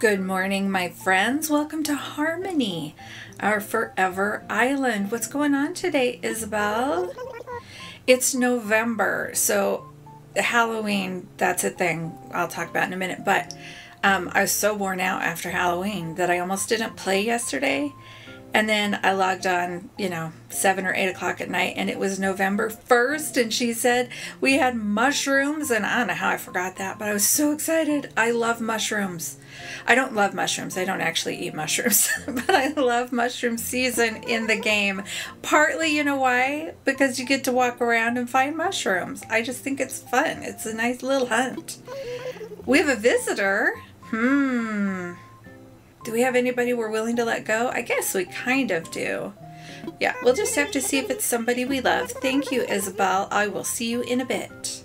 Good morning, my friends. Welcome to Harmony, our forever island. What's going on today, Isabel? It's November, so Halloween, that's a thing I'll talk about in a minute, but I was so worn out after Halloween that I almost didn't play yesterday. And then I logged on, 7 or 8 o'clock at night, and it was November 1st, and she said we had mushrooms, and I don't know how I forgot that, but I was so excited. I love mushrooms. I don't love mushrooms. I don't actually eat mushrooms, but I love mushroom season in the game. Partly, you know why? Because you get to walk around and find mushrooms. I just think it's fun. It's a nice little hunt. We have a visitor. Do we have anybody we're willing to let go? I guess we kind of do. Yeah, we'll just have to see if it's somebody we love. Thank you, Isabel. I will see you in a bit.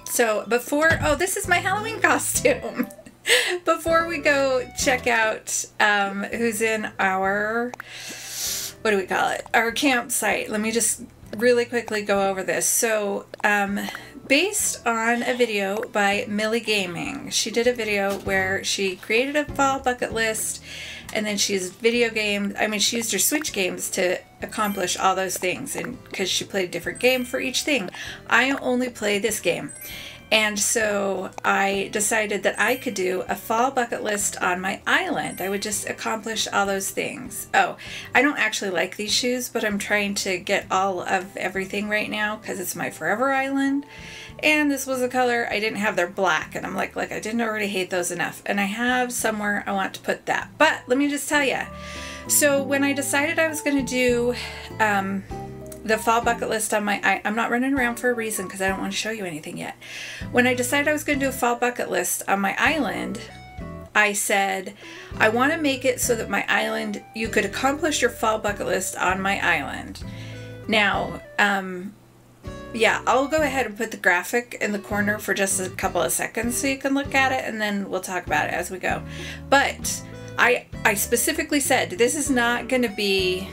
So this is my Halloween costume. Before we go check out who's in our, what do we call it? Our campsite. Let me just really quickly go over this. So, based on a video by Millie Gaming. She did a video where she created a fall bucket list, and then she used she used her Switch games to accomplish all those things, and because she played a different game for each thing. I only play this game. And so I decided that I could do a fall bucket list on my island. I would just accomplish all those things. Oh, I don't actually like these shoes, but I'm trying to get all of everything right now because it's my forever island. And this was a color I didn't have. They're black, and I'm like I didn't already hate those enough. And I have somewhere I want to put that. But let me just tell you. So when I decided I was going to do the fall bucket list on I'm not running around for a reason because I don't want to show you anything yet. When I decided I was going to do a fall bucket list on my island, I said, I want to make it so that my island, you could accomplish your fall bucket list on my island. Now, yeah, I'll go ahead and put the graphic in the corner for just a couple of seconds so you can look at it, and then we'll talk about it as we go. But I specifically said, this is not going to be,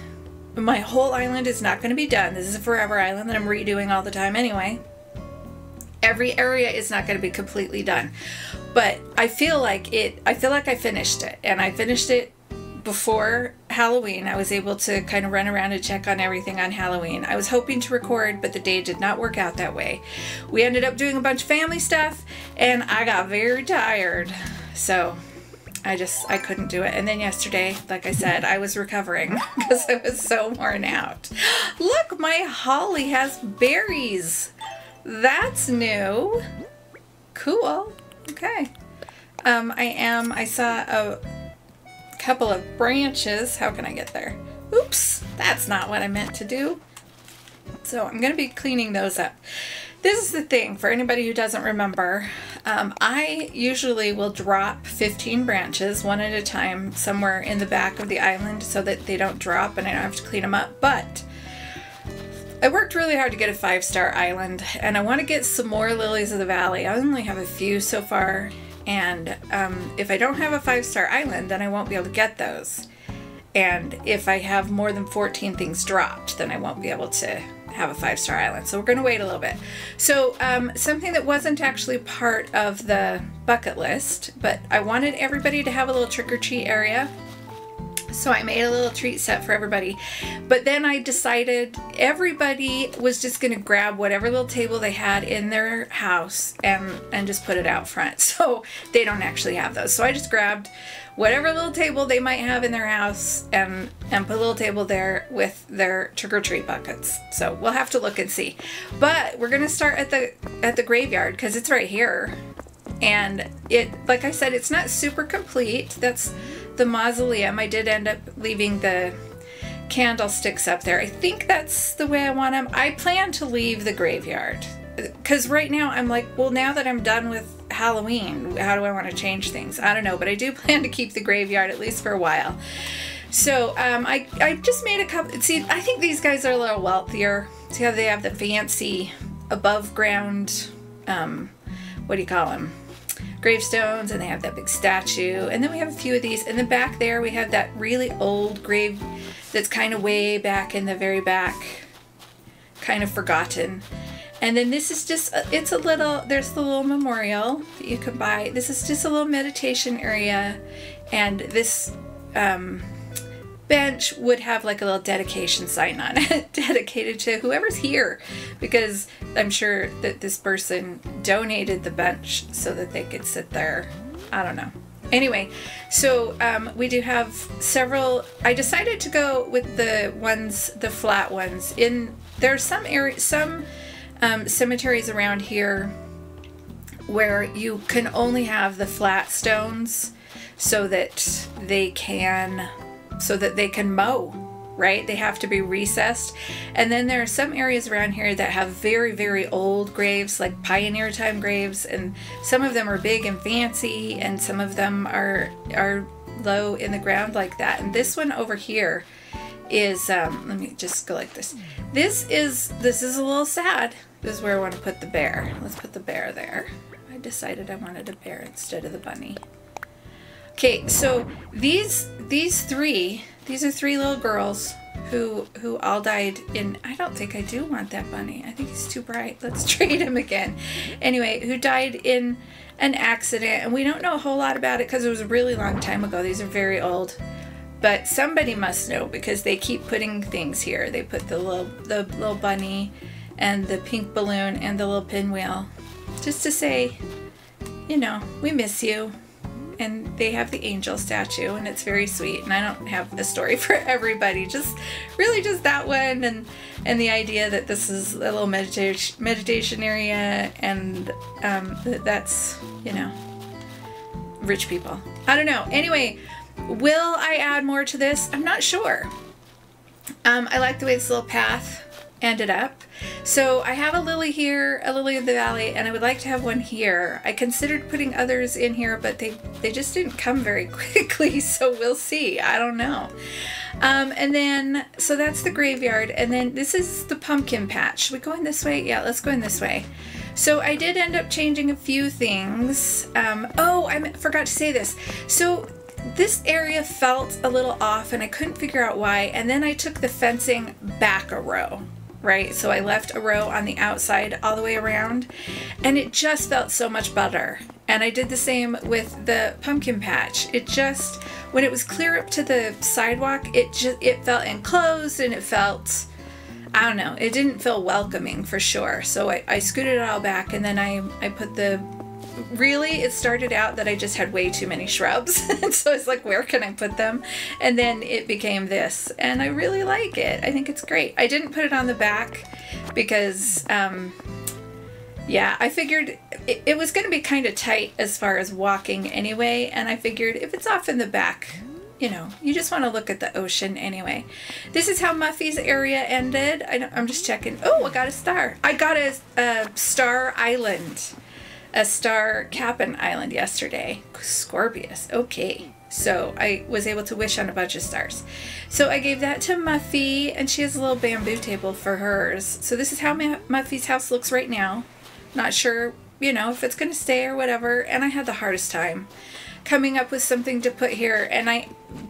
my whole island is not going to be done. This is a forever island that I'm redoing all the time anyway. Every area is not going to be completely done. But I feel like I finished it. And I finished it before Halloween. I was able to kind of run around and check on everything on Halloween. I was hoping to record, but the day did not work out that way. We ended up doing a bunch of family stuff, and I got very tired. So I couldn't do it. And then yesterday, like I said, I was recovering because I was so worn out. Look, my holly has berries. That's new. Cool. Okay. I saw a couple of branches. How can I get there? Oops, that's not what I meant to do. So I'm going to be cleaning those up. This is the thing, for anybody who doesn't remember, I usually will drop 15 branches one at a time somewhere in the back of the island so that they don't drop and I don't have to clean them up. But I worked really hard to get a 5-star island, and I want to get some more lilies of the valley. I only have a few so far, and if I don't have a 5-star island, then I won't be able to get those. And if I have more than 14 things dropped, then I won't be able to have a 5-star island. So we're going to wait a little bit. So something that wasn't actually part of the bucket list, but I wanted everybody to have a little trick-or-treat area. So I made a little treat set for everybody. But then I decided everybody was just going to grab whatever little table they had in their house and just put it out front. So they don't actually have those. So I just grabbed whatever little table they might have in their house and put a little table there with their trick-or-treat buckets. So we'll have to look and see. But we're going to start at the graveyard because it's right here. And like I said, it's not super complete. That's the mausoleum. I did end up leaving the candlesticks up there. I think that's the way I want them. I plan to leave the graveyard because right now I'm like, well, now that I'm done with Halloween, how do I want to change things? I don't know, but I do plan to keep the graveyard at least for a while. So I just made a couple. See, I think these guys are a little wealthier. See how they have the fancy above ground, what do you call them? Gravestones, and they have that big statue, and then we have a few of these. In the back there we have that really old grave that's kind of way back in the very back, kind of forgotten. And then this is just, it's a little, there's the little memorial that you can buy. This is just a little meditation area. And this bench would have like a little dedication sign on it, dedicated to whoever's here, because I'm sure that this person donated the bench so that they could sit there. I don't know. Anyway, so we do have several. I decided to go with the flat ones. There's some cemeteries around here where you can only have the flat stones so that they can mow, right? They have to be recessed. And then there are some areas around here that have very, very old graves, like pioneer time graves, and some of them are big and fancy, and some of them are low in the ground like that. And this one over here is let me just go like this. This is a little sad. This is where I want to put the bear. Let's put the bear there. I decided I wanted a bear instead of the bunny. Okay, so these are three little girls who all died in, I don't think I do want that bunny. I think he's too bright. Let's trade him again. Anyway, who died in an accident, and we don't know a whole lot about it because it was a really long time ago. These are very old. But somebody must know because they keep putting things here. They put the little bunny and the pink balloon and the little pinwheel just to say, you know, we miss you. And they have the angel statue, and it's very sweet. And I don't have a story for everybody, just really just that one, and the idea that this is a little meditation area, and that's, you know, rich people. I don't know. Anyway, will I add more to this? I'm not sure. I like the way this little path ended up. So I have a lily here, a lily of the valley, and I would like to have one here. I considered putting others in here, but they just didn't come very quickly, so we'll see. I don't know. And then, so that's the graveyard, and then this is the pumpkin patch. Should we go in this way? Yeah, let's go in this way. So I did end up changing a few things. Oh, I forgot to say this. So this area felt a little off, and I couldn't figure out why, and then I took the fencing back a row. Right, so I left a row on the outside all the way around, and it just felt so much better. And I did the same with the pumpkin patch. It just, when it was clear up to the sidewalk, it felt enclosed, and it felt, I don't know, it didn't feel welcoming for sure. So I scooted it all back, and then I put really, it started out that I just had way too many shrubs. And so it's like, where can I put them? And then it became this, and I really like it. I think it's great. I didn't put it on the back because, yeah, I figured it was going to be kind of tight as far as walking anyway. And I figured if it's off in the back, you know, you just want to look at the ocean anyway. This is how Muffy's area ended. I'm just checking. Oh, I got a star. I got a star island. A star Cap'n Island yesterday. Scorpius. Okay. So I was able to wish on a bunch of stars. So I gave that to Muffy, and she has a little bamboo table for hers. So this is how Muffy's house looks right now. Not sure, you know, if it's going to stay or whatever. And I had the hardest time coming up with something to put here. And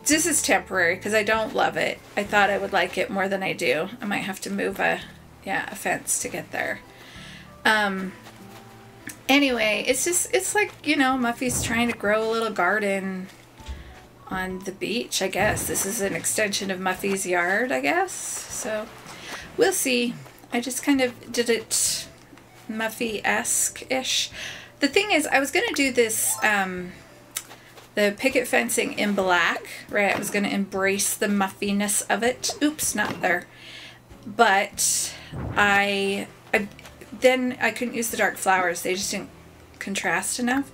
this is temporary because I don't love it. I thought I would like it more than I do. I might have to move a fence to get there. Anyway, it's like, you know, Muffy's trying to grow a little garden on the beach, I guess. This is an extension of Muffy's yard, I guess. So we'll see. I just kind of did it Muffy-esque-ish. The thing is, I was going to do this, the picket fencing in black, right? I was going to embrace the Muffiness of it. Oops, not there. But then I couldn't use the dark flowers. They just didn't contrast enough.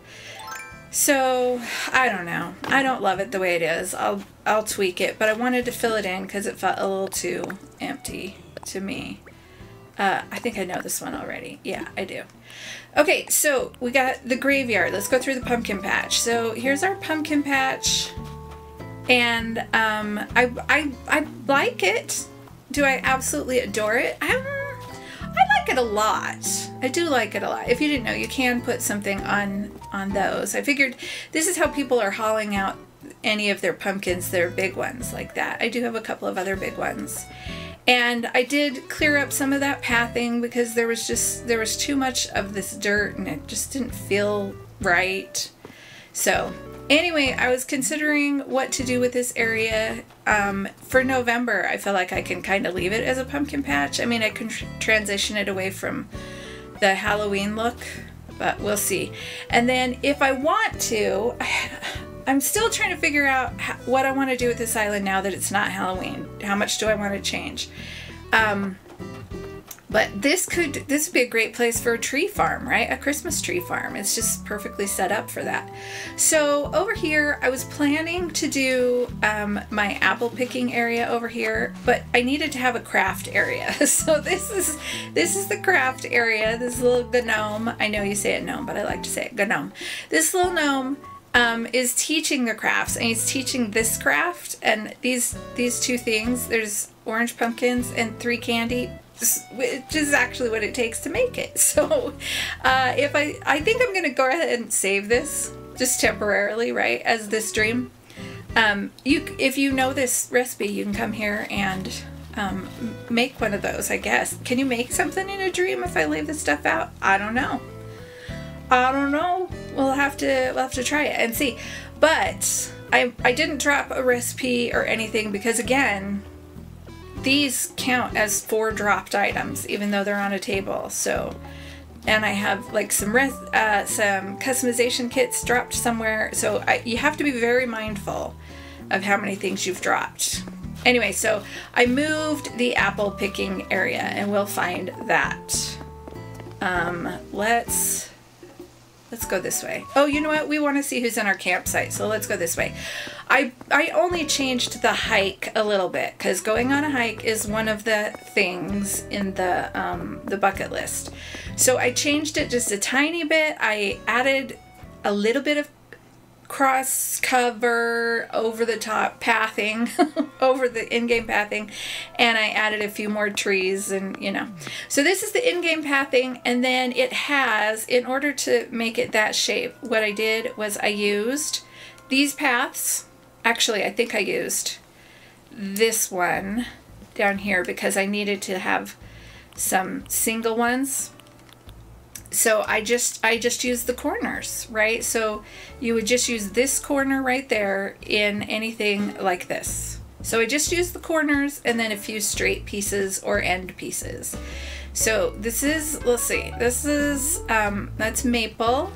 So, I don't know. I don't love it the way it is. I'll tweak it, but I wanted to fill it in because it felt a little too empty to me. I think I know this one already. Yeah, I do. Okay, so we got the graveyard. Let's go through the pumpkin patch. So here's our pumpkin patch, and I like it. Do I absolutely adore it? I like it a lot. I do like it a lot. If you didn't know, you can put something on those. I figured this is how people are hauling out any of their pumpkins, their big ones like that. I do have a couple of other big ones. And I did clear up some of that pathing because there was too much of this dirt and it just didn't feel right. So anyway, I was considering what to do with this area. For November, I feel like I can kind of leave it as a pumpkin patch. I mean, I can transition it away from the Halloween look, but we'll see. And then if I want to, I'm still trying to figure out what I want to do with this island now that it's not Halloween. How much do I want to change? But this would be a great place for a tree farm, right? A Christmas tree farm. It's just perfectly set up for that. So over here, I was planning to do my apple picking area over here, but I needed to have a craft area. So this is the craft area. This little gnome. I know you say it gnome, but I like to say it gnome. This little gnome is teaching the crafts, and he's teaching this craft and these two things. There's orange pumpkins and 3 candy, which is actually what it takes to make it. So if I think I'm gonna go ahead and save this just temporarily, right, as this dream. If you know this recipe, you can come here and make one of those, I guess. Can you make something in a dream if I leave this stuff out? I don't know. We'll have to try it and see. But I didn't drop a recipe or anything because, again, these count as 4 dropped items, even though they're on a table. So, and I have like some customization kits dropped somewhere. So you have to be very mindful of how many things you've dropped. Anyway, so I moved the apple picking area, and we'll find that. Let's go this way. Oh, you know what? We want to see who's in our campsite, so let's go this way. I only changed the hike a little bit because going on a hike is one of the things in the bucket list. So I changed it just a tiny bit. I added a little bit of cross cover over the top pathing over the in-game pathing, and I added a few more trees, and so this is the in-game pathing. And then it has, in order to make it that shape, what I did was I used these paths. Actually, I think I used this one down here because I needed to have some single ones. So I just used the corners, right? So you would just use this corner right there in anything like this. So I just used the corners and then a few straight pieces or end pieces. So this is, let's see, this is, that's Maple,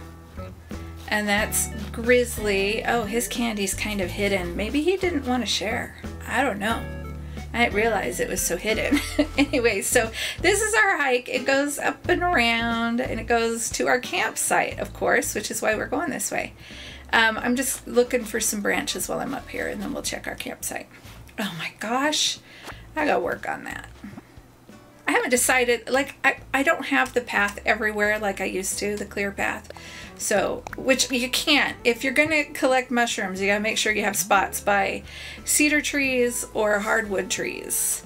and that's Grizzly. Oh, his candy's kind of hidden. Maybe he didn't want to share. I don't know. I didn't realize it was so hidden. Anyway, so this is our hike. It goes up and around, and it goes to our campsite, of course, which is why we're going this way. I'm just looking for some branches while I'm up here, and then we'll check our campsite. Oh my gosh, I gotta work on that. I haven't decided, like, I don't have the path everywhere like I used to, the clear path. So, which you can't. If you're gonna collect mushrooms, you gotta make sure you have spots by cedar trees or hardwood trees,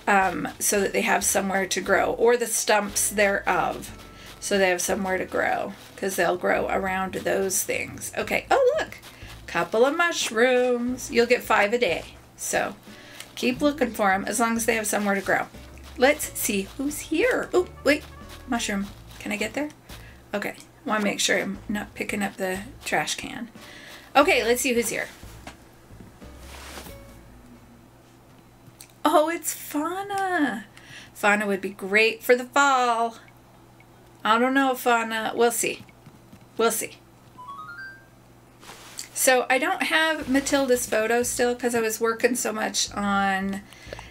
so that they have somewhere to grow, or the stumps thereof, so they have somewhere to grow, because they'll grow around those things. Okay, oh look, couple of mushrooms. You'll get 5 a day, so keep looking for them as long as they have somewhere to grow. Let's see who's here. Oh, wait, mushroom. Can I get there? Okay. Want to make sure I'm not picking up the trash can. Okay, let's see who's here. Oh, it's Fauna. Fauna would be great for the fall. I don't know, Fauna. We'll see. We'll see. So I don't have Matilda's photo still because I was working so much on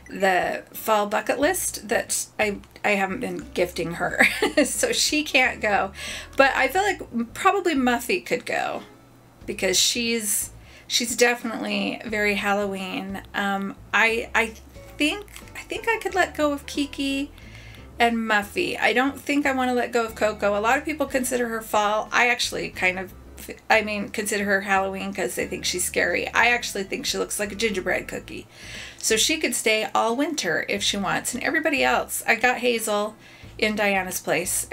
the fall bucket list that I haven't been gifting her. So she can't go. But I feel like probably Muffy could go because she's definitely very Halloween. I think I could let go of Kiki and Muffy. I don't think I want to let go of Coco. A lot of people consider her fall. I actually consider her Halloween because they think she's scary. I actually think she looks like a gingerbread cookie. So she could stay all winter if she wants. And everybody else, I got Hazel in Diana's place.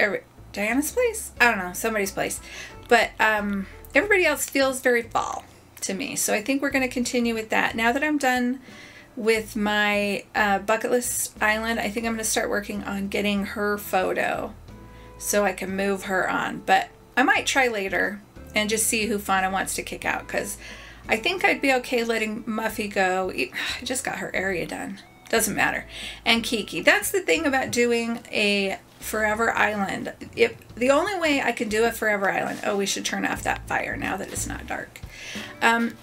Diana's place? I don't know, somebody's place. But everybody else feels very fall to me. So I think we're going to continue with that. Now that I'm done with my bucket list island, I think I'm going to start working on getting her photo so I can move her on. But I might try later and just see who Fauna wants to kick out, because I think I'd be okay letting Muffy go. I just got her area done. Doesn't matter. And Kiki. That's the thing about doing a Forever Island. The only way I can do a Forever Island... Oh, we should turn off that fire now that it's not dark.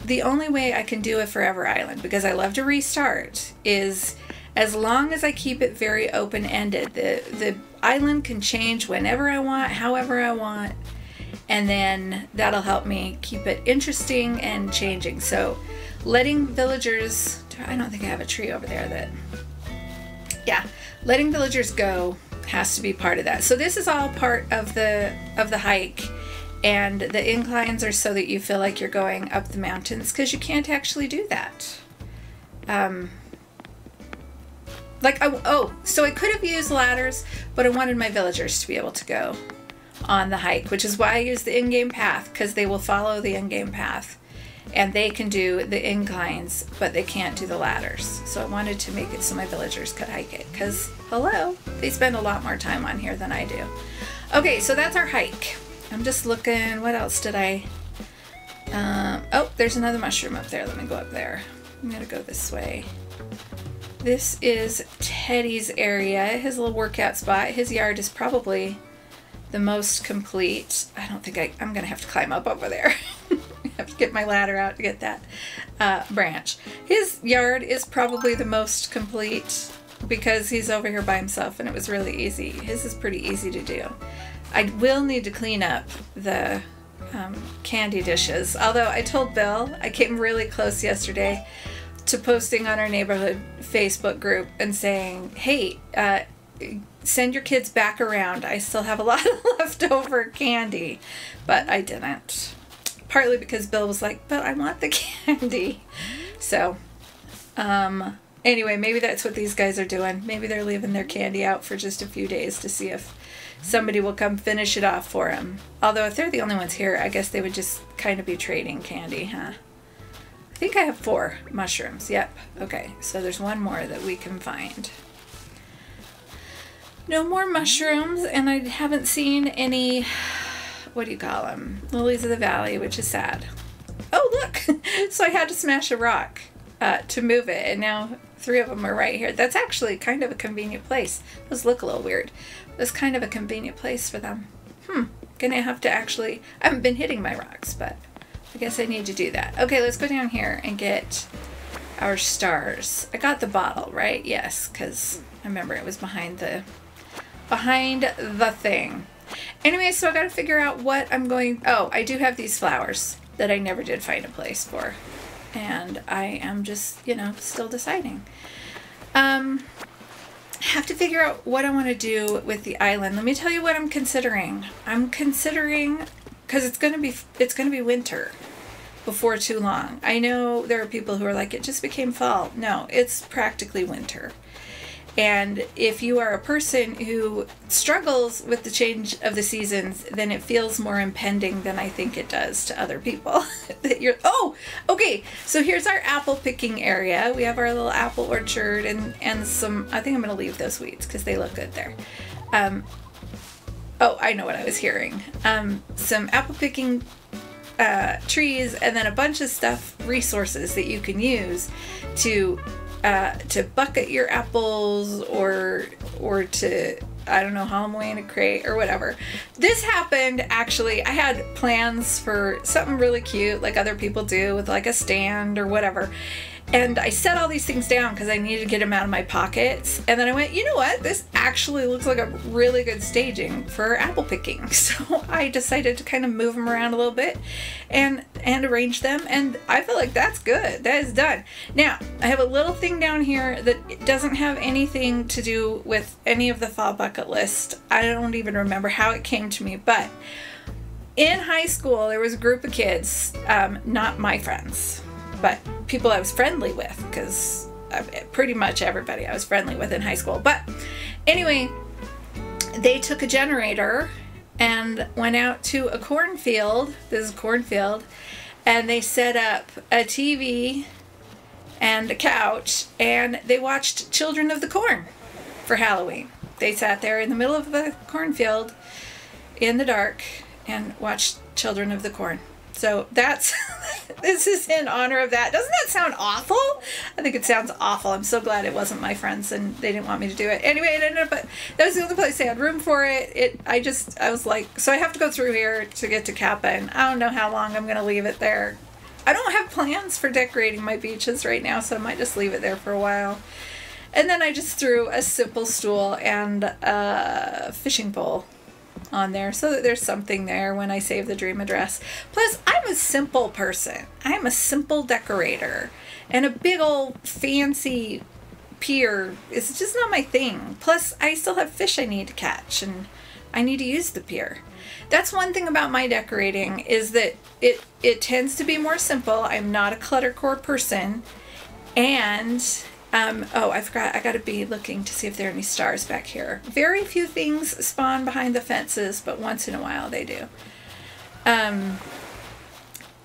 The only way I can do a Forever Island, because I love to restart, is as long as I keep it very open-ended. The island can change whenever I want, however I want, and then that'll help me keep it interesting and changing. So letting villagers... I don't think I have a tree over there that... Yeah, letting villagers go has to be part of that. So this is all part of the hike. And the inclines are so that you feel like you're going up the mountains, because you can't actually do that. So I could have used ladders, but I wanted my villagers to be able to go on the hike, which is why I use the in-game path, because they will follow the in-game path. And they can do the inclines, but they can't do the ladders. So I wanted to make it so my villagers could hike it, because, hello, they spend a lot more time on here than I do. Okay, so that's our hike. I'm just looking, what else did I... oh, there's another mushroom up there. Let me go up there. I'm going to go this way. This is Teddy's area, his little workout spot. His yard is probably the most complete. I don't think I'm going to have to climb up over there. I have to get my ladder out to get that branch. His yard is probably the most complete because he's over here by himself, and it was really easy. His is pretty easy to do. I will need to clean up the candy dishes. Although I told Bill, I came really close yesterday to posting on our neighborhood Facebook group and saying, hey, send your kids back around. I still have a lot of leftover candy. But I didn't. Partly because Bill was like, but I want the candy. So, anyway, maybe that's what these guys are doing. Maybe they're leaving their candy out for just a few days to see if somebody will come finish it off for them. Although if they're the only ones here, I guess they would just kind of be trading candy, huh? I think I have 4 mushrooms. Yep. Okay, so there's one more that we can find. No more mushrooms, and I haven't seen any... What do you call them? Lilies of the valley, which is sad. Oh, look! So I had to smash a rock to move it, and now 3 of them are right here. That's actually kind of a convenient place. Those look a little weird. It's kind of a convenient place for them. Gonna have to actually... I haven't been hitting my rocks, but I guess I need to do that. Okay, let's go down here and get our stars. I got the bottle, right? Yes, because I remember it was behind the thing. Anyway, so I gotta figure out what I'm going... Oh, I do have these flowers that I never did find a place for. And I am just, still deciding. Have to figure out what I want to do with the island. Let me tell you what I'm considering. I'm considering... Because it's gonna be winter before too long. I know there are people who are like, it just became fall. No, it's practically winter. And if you are a person who struggles with the change of the seasons, then it feels more impending than I think it does to other people. Oh, okay. So here's our apple picking area. We have our little apple orchard and some, I think I'm going to leave those weeds because they look good there. Oh, I know what I was hearing. Some apple picking trees, and then a bunch of resources that you can use to bucket your apples or to, I don't know, haul them away in a crate or whatever. This happened, actually, I had plans for something really cute like other people do with like a stand or whatever. And I set all these things down because I needed to get them out of my pockets. And then I went, you know what? This actually looks like a really good staging for apple picking. So I decided to kind of move them around a little bit and arrange them. And I feel like that's good. That is done. Now, I have a little thing down here that doesn't have anything to do with any of the fall bucket list. I don't even remember how it came to me. But in high school, there was a group of kids, not my friends, but people I was friendly with, because pretty much everybody I was friendly with in high school. But anyway, they took a generator and went out to a cornfield. This is a cornfield. And they set up a TV and a couch, and they watched Children of the Corn for Halloween. They sat there in the middle of the cornfield in the dark and watched Children of the Corn. So that's, this is in honor of that. Doesn't that sound awful? I think it sounds awful. I'm so glad it wasn't my friends and they didn't want me to do it. Anyway, it ended up, that was the only place they had room for it. I was like, so I have to go through here to get to Kappa, and I don't know how long I'm going to leave it there. I don't have plans for decorating my beaches right now, so I might just leave it there for a while. And then I just threw a simple stool and a fishing pole on there so that there's something there when I save the dream address. Plus, I'm a simple person. I'm a simple decorator. And a big old fancy pier is just not my thing. Plus, I still have fish I need to catch, and I need to use the pier. That's one thing about my decorating, is that it tends to be more simple. I'm not a cluttercore person. And oh, I forgot, I gotta be looking to see if there are any stars back here. Very few things spawn behind the fences, but once in a while they do.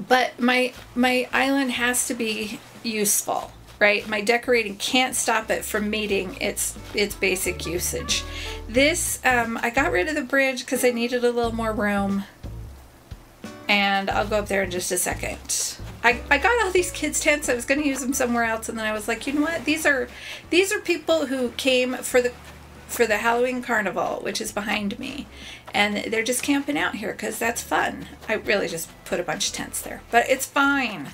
But my island has to be useful, right? My decorating can't stop it from meeting its basic usage. This, I got rid of the bridge because I needed a little more room, and I'll go up there in just a second. I got all these kids' tents. I was going to use them somewhere else, and then I was like, you know what? These are people who came for the Halloween carnival, which is behind me, and they're just camping out here because that's fun. I really just put a bunch of tents there, but it's fine.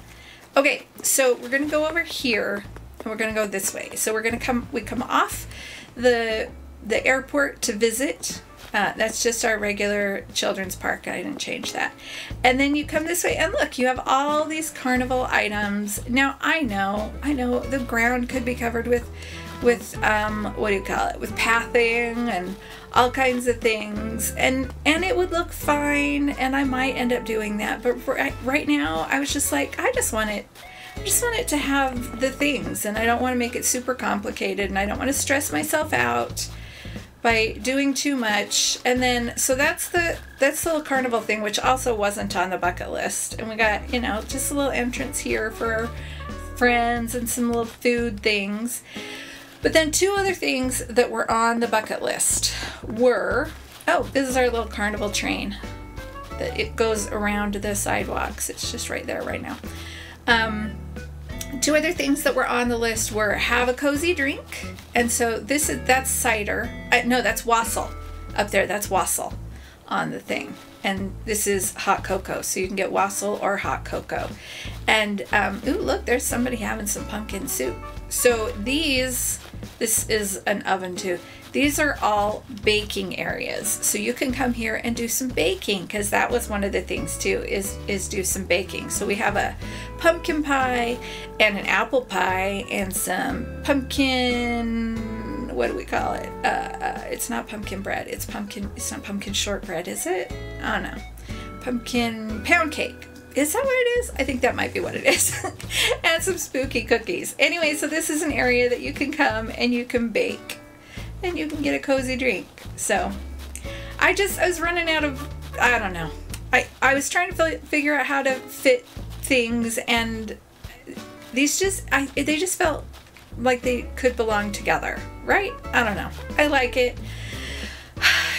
Okay, so we're going to go over here, and we're going to go this way. So we're going to we come off the airport to visit. That's just our regular children's park. I didn't change that. And then you come this way, and look, you have all these carnival items. Now, I know the ground could be covered with what do you call it? With pathing and all kinds of things, and it would look fine, and I might end up doing that. But right now, I was just like, I just want it to have the things, and I don't want to make it super complicated, and I don't want to stress myself out by doing too much. And then, so that's the little carnival thing, which also wasn't on the bucket list. And we got, you know, just a little entrance here for our friends and some little food things. But then two other things that were on the bucket list were, oh, this is our little carnival train. It goes around the sidewalks. It's just right there right now. Two other things that were on the list were have a cozy drink. And so that's cider. No, that's wassail up there. That's wassail on the thing. And this is hot cocoa. So you can get wassail or hot cocoa. And, ooh, look, there's somebody having some pumpkin soup. So this is an oven too. These are all baking areas. So you can come here and do some baking, because that was one of the things too, is do some baking. So we have a pumpkin pie and an apple pie and some pumpkin, what do we call it? It's not pumpkin bread. It's not pumpkin shortbread, is it? I don't know. Pumpkin pound cake. Is that what it is? I think that might be what it is. And some spooky cookies. Anyway, so this is an area that you can come and you can bake and you can get a cozy drink. So I was running out of, I don't know. I was trying to figure out how to fit things, and these they just felt like they could belong together, right? I don't know. I like it.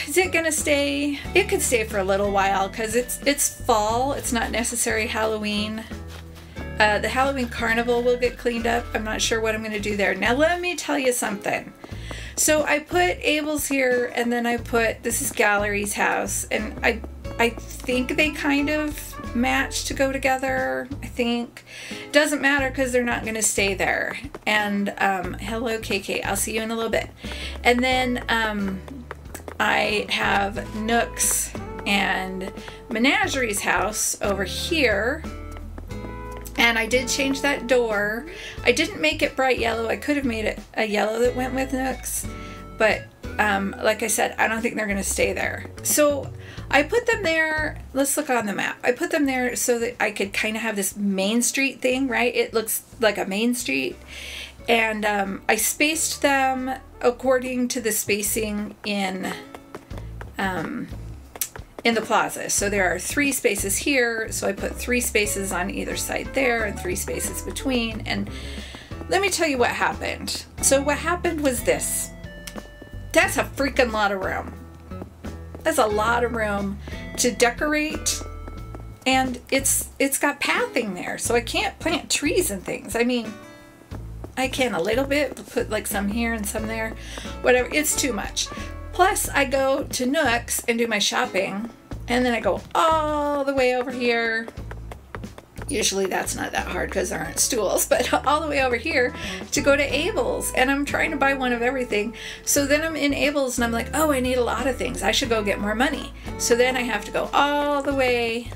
Is it gonna stay? It could stay for a little while because it's fall. It's not necessarily Halloween. The Halloween carnival will get cleaned up. I'm not sure what I'm gonna do there. Now let me tell you something. So I put Abel's here, and then I put, this is Gallery's house, and I think they kind of match to go together. I think. Doesn't matter because they're not gonna stay there. And hello KK, I'll see you in a little bit. And then I have Nook's and Menagerie's house over here. And I did change that door. I didn't make it bright yellow. I could have made it a yellow that went with Nook's. But like I said, I don't think they're going to stay there. So I put them there. Let's look on the map. I put them there so that I could kind of have this Main Street thing, right? It looks like a Main Street. And I spaced them according to the spacing in the plaza. So there are 3 spaces here, so I put 3 spaces on either side there and 3 spaces between. And let me tell you what happened. So what happened was this. That's a freaking lot of room. That's a lot of room to decorate. And it's got pathing there, so I can't plant trees and things. I mean, I can a little bit, put like some here and some there, whatever. It's too much. Plus, I go to Nooks and do my shopping, and then I go all the way over here. Usually that's not that hard because there aren't stools, but all the way over here to go to Abel's, and I'm trying to buy one of everything. So then I'm in Abel's and I'm like, oh, I need a lot of things. I should go get more money. So then I have to go all the way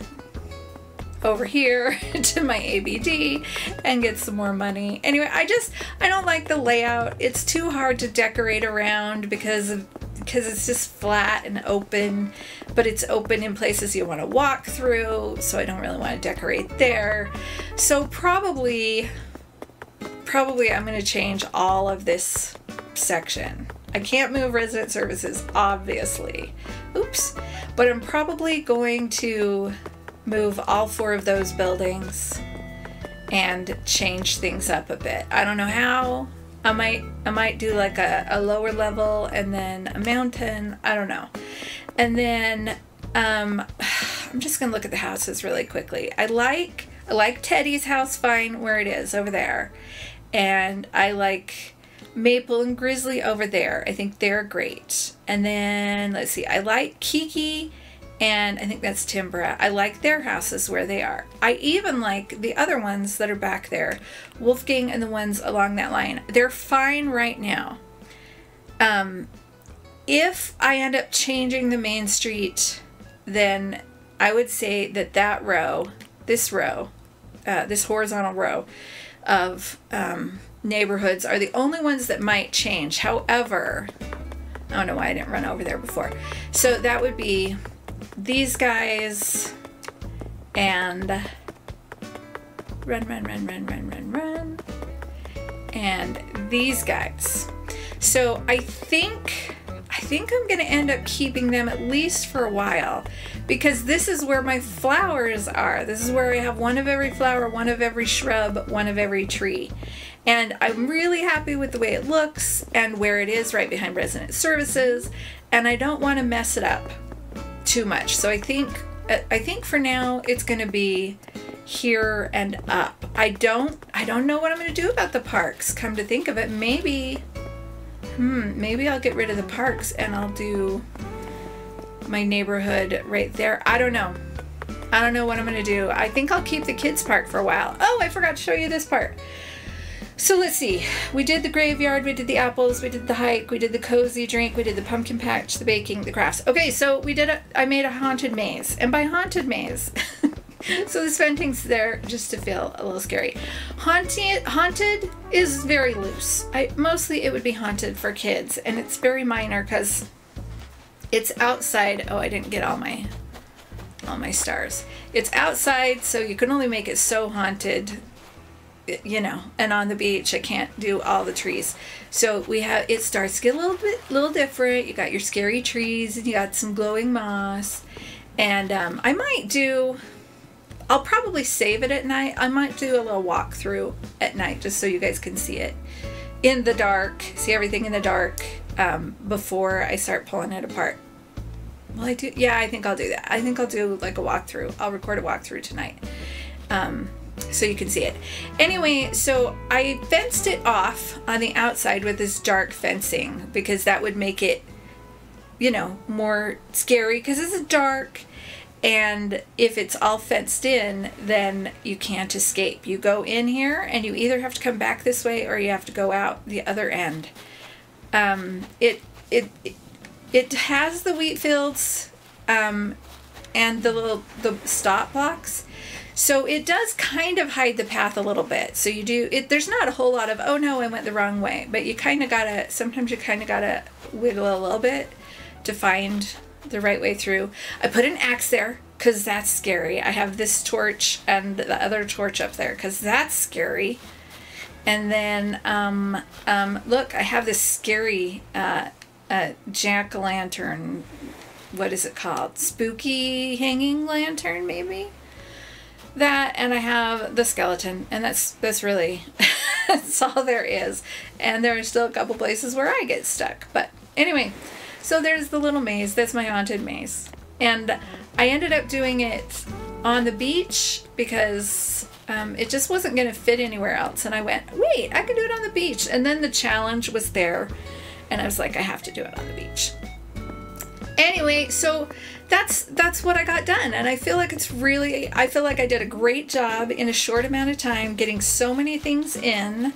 over here to my ABD and get some more money. Anyway, I don't like the layout. It's too hard to decorate around because it's just flat and open, but it's open in places you want to walk through, so I don't really want to decorate there. So probably I'm going to change all of this section. I can't move resident services, obviously. Oops. But I'm probably going to move all 4 of those buildings and change things up a bit. I don't know how. I might do like a lower level and then a mountain. I don't know. And then I'm just gonna look at the houses really quickly. I like Teddy's house fine where it is over there, and I like Maple and Grizzly over there. I think they're great. And then let's see. I like Kiki. And I think that's Timbra. I like their houses where they are. I even like the other ones that are back there. Wolfgang and the ones along that line. They're fine right now. If I end up changing the main street, then I would say that row, this horizontal row of neighborhoods are the only ones that might change. However, I don't know why I didn't run over there before. So that would be these guys and run, and these guys. So I think I'm gonna end up keeping them at least for a while, because this is where my flowers are. This is where I have one of every flower, one of every shrub, one of every tree. And I'm really happy with the way it looks and where it is right behind resident services, and I don't want to mess it up too much. So I think for now it's going to be here and up. I don't know what I'm going to do about the parks. Come to think of it, maybe I'll get rid of the parks and I'll do my neighborhood right there. I don't know what I'm going to do. I think I'll keep the kids park for a while. Oh, I forgot to show you this part. So let's see, we did the graveyard, we did the apples, we did the hike, we did the cozy drink, we did the pumpkin patch, the baking, the crafts. Okay, so I made a haunted maze, and by haunted maze, so this venting's there just to feel a little scary. Haunted is very loose. Mostly it would be haunted for kids, and it's very minor because it's outside. Oh, I didn't get all my stars. It's outside, so you can only make it so haunted, you know, and on the beach I can't do all the trees. So it starts to get a little different. You got your scary trees and you got some glowing moss, and I'll probably save it at night. I might do a little walkthrough at night just so you guys can see it in the dark, see everything in the dark before I start pulling it apart. Well, I think I'll do that. I think I'll do like a walkthrough. I'll record a walkthrough tonight. So you can see it. Anyway, so I fenced it off on the outside with this dark fencing because that would make it, you know, more scary because it's dark, and if it's all fenced in, then you can't escape. You go in here and you either have to come back this way or you have to go out the other end. It has the wheat fields and the stop blocks. So it does kind of hide the path a little bit. So there's not a whole lot of, oh no, I went the wrong way. But sometimes you kind of gotta wiggle a little bit to find the right way through. I put an axe there because that's scary. I have this torch and the other torch up there because that's scary. And then, look, I have this scary jack-o'-lantern. What is it called? Spooky hanging lantern, maybe? That, and I have the skeleton, and that's really That's all there is. And there are still a couple places where I get stuck. But anyway, so there's the little maze. That's my haunted maze. And I ended up doing it on the beach because it just wasn't going to fit anywhere else. And I went, wait, I can do it on the beach. And then the challenge was there. And I was like, I have to do it on the beach. Anyway, so that's what I got done. And I feel like I feel like I did a great job in a short amount of time getting so many things in.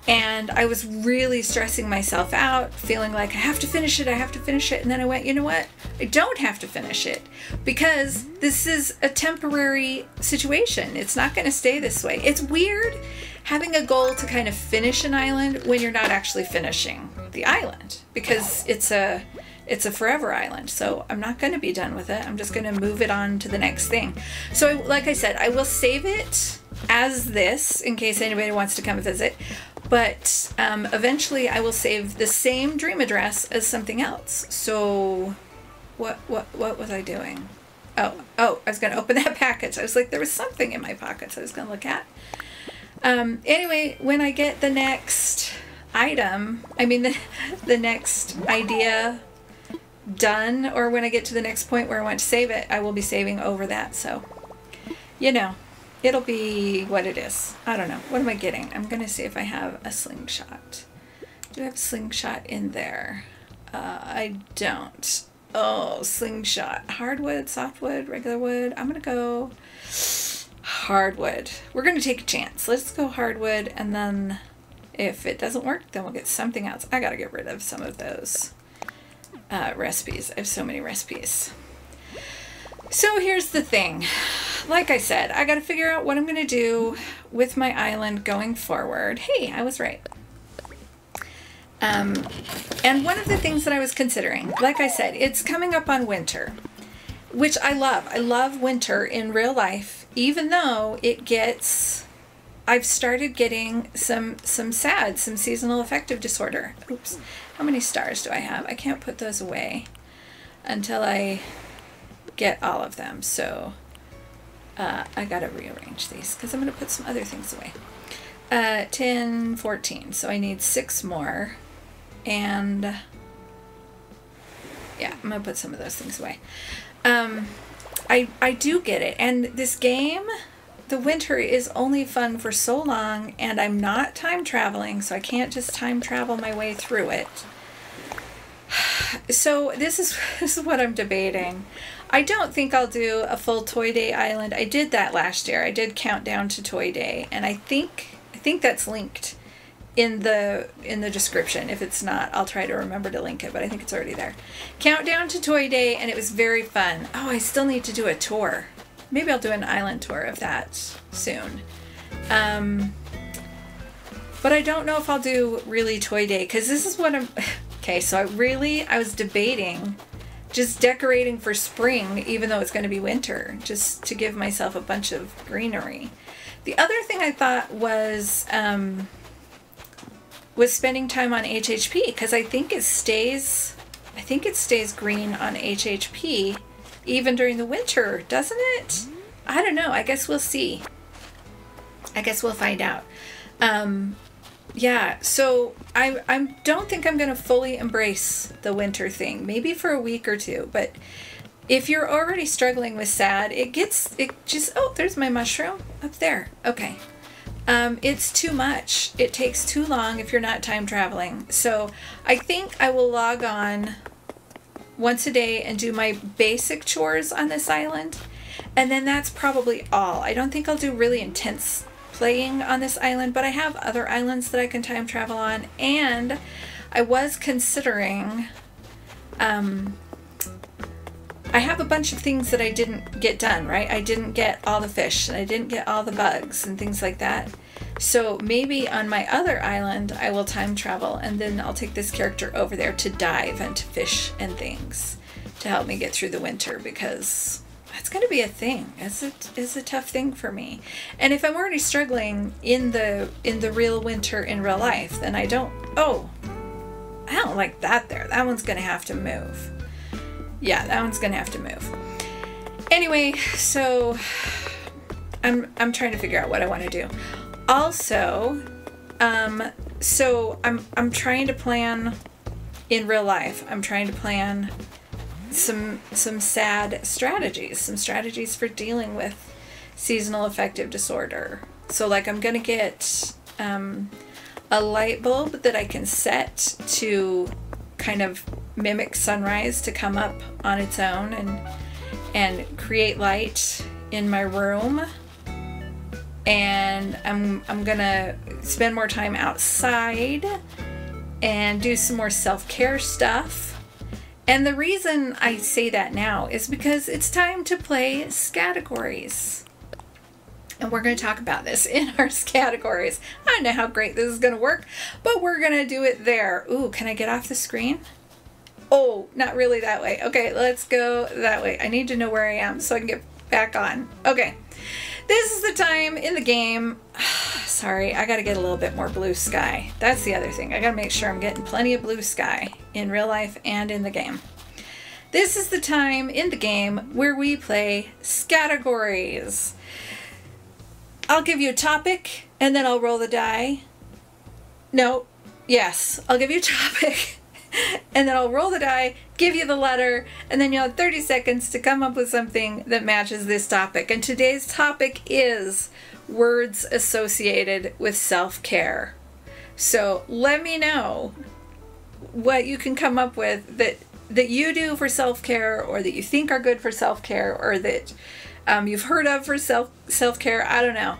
And I was really stressing myself out, feeling like I have to finish it, I have to finish it. And then I went, you know what? I don't have to finish it because this is a temporary situation. It's not going to stay this way. It's weird having a goal to kind of finish an island when you're not actually finishing the island because it's a forever island. So I'm not going to be done with it. I'm just going to move it on to the next thing. So like I said, I will save it as this in case anybody wants to come visit. But eventually I will save the same dream address as something else. So what was I doing? Oh, I was going to open that package. I was like, there was something in my pockets I was going to look at. Anyway, when I get the next item, I mean the next idea done, or when I get to the next point where I want to save it, I will be saving over that. So, you know, it'll be what it is. I don't know. What am I getting? I'm going to see if I have a slingshot. Do I have a slingshot in there? I don't. Oh, slingshot. Hardwood, softwood, regular wood. I'm going to go hardwood. We're going to take a chance. Let's go hardwood, and then if it doesn't work, then we'll get something else. I got to get rid of some of those recipes. I have so many recipes. So here's the thing. Like I said, I got to figure out what I'm going to do with my island going forward. Hey, I was right. And one of the things that I was considering, like I said, it's coming up on winter, which I love. I love winter in real life, even though it gets, I've started getting some SAD, some seasonal affective disorder. Oops. How many stars do I have? I can't put those away until I get all of them. So I got to rearrange these because I'm going to put some other things away. 10, 14. So I need 6 more. And yeah, I'm going to put some of those things away. I do get it. And this game, the winter is only fun for so long, and I'm not time traveling, so I can't just time travel my way through it. So this is what I'm debating. I don't think I'll do a full Toy Day Island. I did that last year. I did Countdown to Toy Day, and I think that's linked in the description. If it's not, I'll try to remember to link it, but I think it's already there. Countdown to Toy Day, and it was very fun. Oh, I still need to do a tour. Maybe I'll do an island tour of that soon. But I don't know if I'll do really Toy Day, because this is what I'm... Okay, so I was debating just decorating for spring, even though it's going to be winter, just to give myself a bunch of greenery. The other thing I thought was spending time on HHP, because I think it stays green on HHP even during the winter, doesn't it? I don't know. I guess we'll see. I guess we'll find out. Yeah, so I don't think I'm going to fully embrace the winter thing. Maybe for a week or two, but if you're already struggling with SAD, oh, there's my mushroom up there. Okay. It's too much. It takes too long if you're not time traveling. So I think I will log on once a day and do my basic chores on this island. And then that's probably all. I don't think I'll do really intense playing on this island, but I have other islands that I can time travel on. And I was considering, I have a bunch of things that I didn't get done, right? I didn't get all the fish, and I didn't get all the bugs and things like that. So maybe on my other island, I will time travel, and then I'll take this character over there to dive and to fish and things to help me get through the winter, because that's going to be a thing. It's a tough thing for me. And if I'm already struggling in the real winter in real life, then I don't like that there. That one's going to have to move. Yeah, that one's going to have to move. Anyway, so I'm trying to figure out what I want to do. Also, So I'm trying to plan in real life. I'm trying to plan some SAD strategies, some strategies for dealing with seasonal affective disorder. So like I'm gonna get a light bulb that I can set to kind of mimic sunrise to come up on its own and create light in my room. And I'm gonna spend more time outside and do some more self-care stuff. And the reason I say that now is because it's time to play categories. And we're going to talk about this in our categories. I don't know how great this is going to work, but we're going to do it there. Ooh, can I get off the screen? Oh, not really that way. Okay, let's go that way. I need to know where I am so I can get back on. Okay, this is the time in the game. Sorry, I got to get a little bit more blue sky. That's the other thing. I got to make sure I'm getting plenty of blue sky in real life and in the game. This is the time in the game where we play categories. I'll give you a topic and then I'll roll the die. No, yes, I'll give you a topic and then I'll roll the die, give you the letter, and then you'll have 30 seconds to come up with something that matches this topic. And today's topic is words associated with self-care. So let me know what you can come up with that you do for self-care, or that you think are good for self-care, or that you've heard of for self-care. I don't know.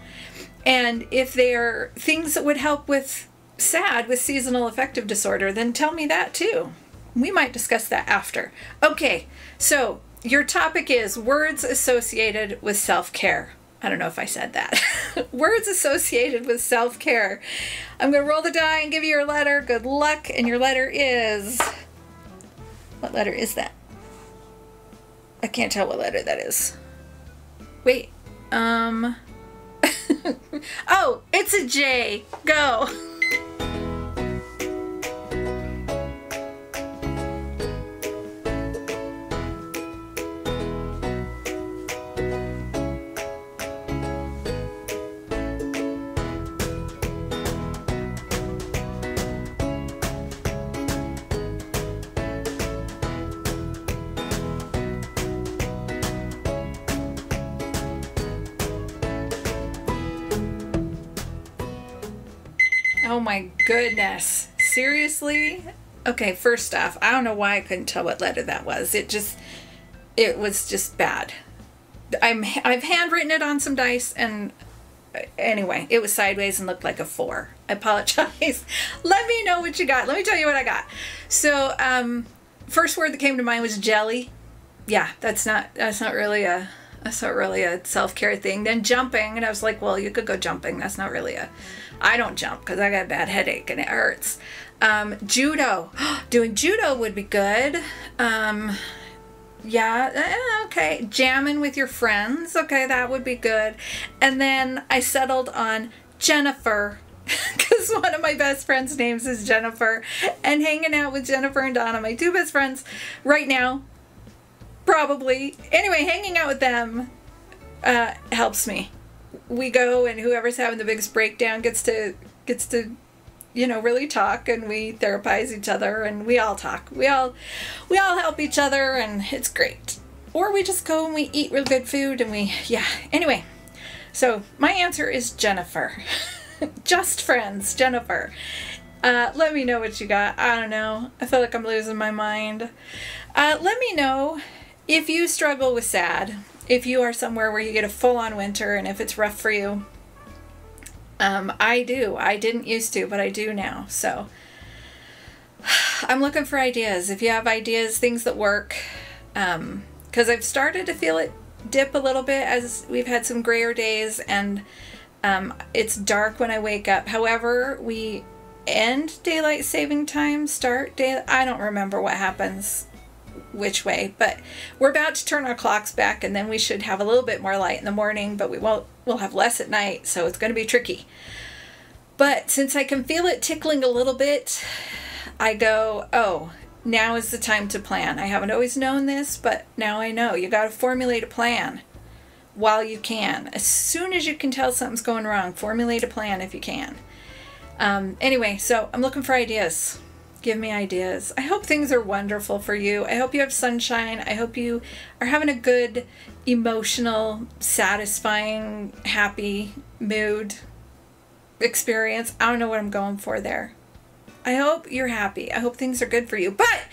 And if they're things that would help with SAD, with seasonal affective disorder, then tell me that too. We might discuss that after. Okay, so your topic is words associated with self-care. I don't know if I said that. Words associated with self-care. I'm going to roll the die and give you your letter. Good luck. And your letter is... What letter is that? I can't tell what letter that is. Wait. Oh, it's a J. Go. Oh my goodness. Seriously? Okay, first off, I don't know why I couldn't tell what letter that was. It was just bad. I've handwritten it on some dice, and anyway, it was sideways and looked like a 4. I apologize. Let me know what you got. Let me tell you what I got. So, first word that came to mind was jelly. Yeah, that's not really a self-care thing. Then jumping, and I was like, well, you could go jumping. That's not really I don't jump because I got a bad headache and it hurts. Judo. Doing judo would be good. Yeah, okay. Jamming with your friends. Okay, that would be good. And then I settled on Jennifer because one of my best friends' names is Jennifer. And hanging out with Jennifer and Donna, my 2 best friends right now, probably. Anyway, hanging out with them helps me. We go, and whoever's having the biggest breakdown gets to really talk, and we therapize each other, and we all talk. We all help each other, and it's great. Or we just go and we eat real good food, and anyway. So my answer is Jennifer. Just friends, Jennifer. Let me know what you got. I don't know. I feel like I'm losing my mind. Let me know if you struggle with SAD. If you are somewhere where you get a full-on winter, and if it's rough for you. I do. I didn't used to, but I do now. So I'm looking for ideas. If you have ideas, things that work. Because I've started to feel it dip a little bit as we've had some grayer days, and it's dark when I wake up. However, we end daylight saving time, I don't remember what happens which way, but we're about to turn our clocks back, and then we should have a little bit more light in the morning, but we'll have less at night, so it's going to be tricky. But since I can feel it tickling a little bit, I go, oh, now is the time to plan. I haven't always known this, but now I know. You got to formulate a plan while you can. As soon as you can tell something's going wrong, formulate a plan if you can. Anyway, so I'm looking for ideas. Give me ideas. I hope things are wonderful for you. I hope you have sunshine. I hope you are having a good, emotional, satisfying, happy mood experience. I don't know what I'm going for there. I hope you're happy. I hope things are good for you. But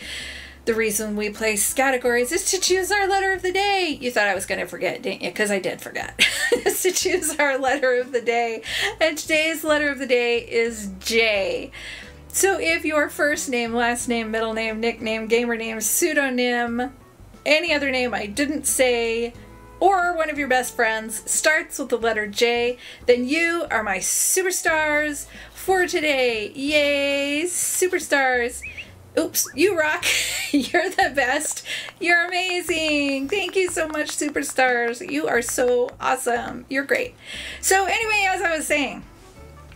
the reason we place categories is to choose our letter of the day. You thought I was going to forget, didn't you? Because I did forget. It's to choose our letter of the day. And today's letter of the day is J. So if your first name, last name, middle name, nickname, gamer name, pseudonym, any other name I didn't say, or one of your best friends starts with the letter J, then you are my superstars for today. Yay, superstars. Oops, you rock. You're the best. You're amazing. Thank you so much, superstars. You are so awesome. You're great. So anyway, as I was saying,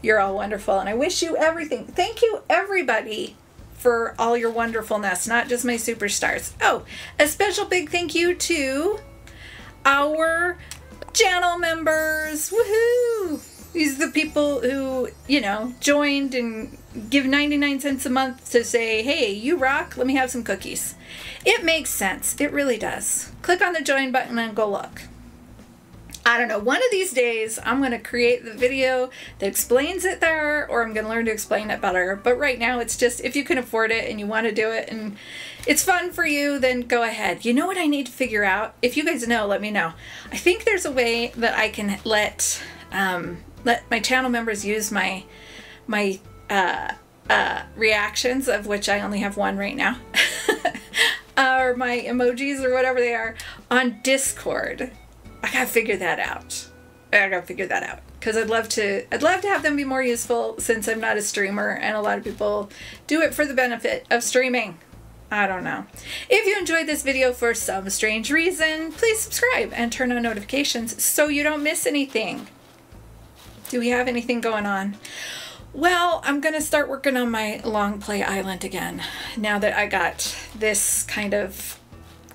you're all wonderful, and I wish you everything. Thank you, everybody, for all your wonderfulness, not just my superstars. Oh, a special big thank you to our channel members. Woohoo! These are the people who, you know, joined and give 99 cents a month to say, hey, you rock, let me have some cookies. It makes sense. It really does. Click on the join button and go look. I don't know, one of these days I'm going to create the video that explains it there, or I'm going to learn to explain it better. But right now it's just, if you can afford it and you want to do it and it's fun for you, then go ahead. You know what I need to figure out? If you guys know, let me know. I think there's a way that I can let my channel members use my reactions, of which I only have one right now, or my emojis or whatever they are, on Discord. I gotta figure that out. Because I'd love to have them be more useful, since I'm not a streamer and a lot of people do it for the benefit of streaming. I don't know. If you enjoyed this video for some strange reason, please subscribe and turn on notifications so you don't miss anything. Do we have anything going on? Well, I'm gonna start working on my long play island again, now that I got this kind of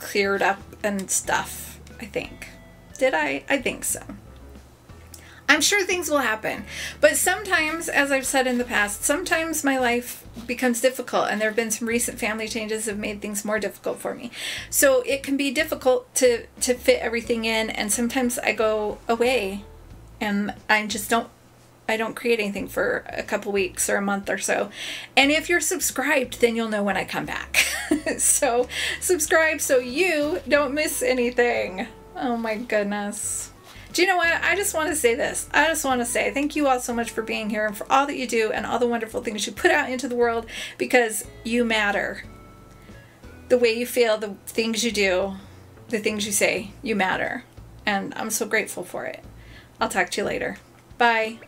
cleared up and stuff, I think. Did I? I think so. I'm sure things will happen. But sometimes, as I've said in the past, sometimes my life becomes difficult, and there have been some recent family changes that have made things more difficult for me. So it can be difficult to fit everything in, and sometimes I go away and I don't create anything for a couple weeks or a month or so. And if you're subscribed, then you'll know when I come back. So subscribe so you don't miss anything. Oh my goodness. Do you know what? I just want to say this. I just want to say thank you all so much for being here and for all that you do and all the wonderful things you put out into the world, because you matter. The way you feel, the things you do, the things you say, you matter. And I'm so grateful for it. I'll talk to you later. Bye.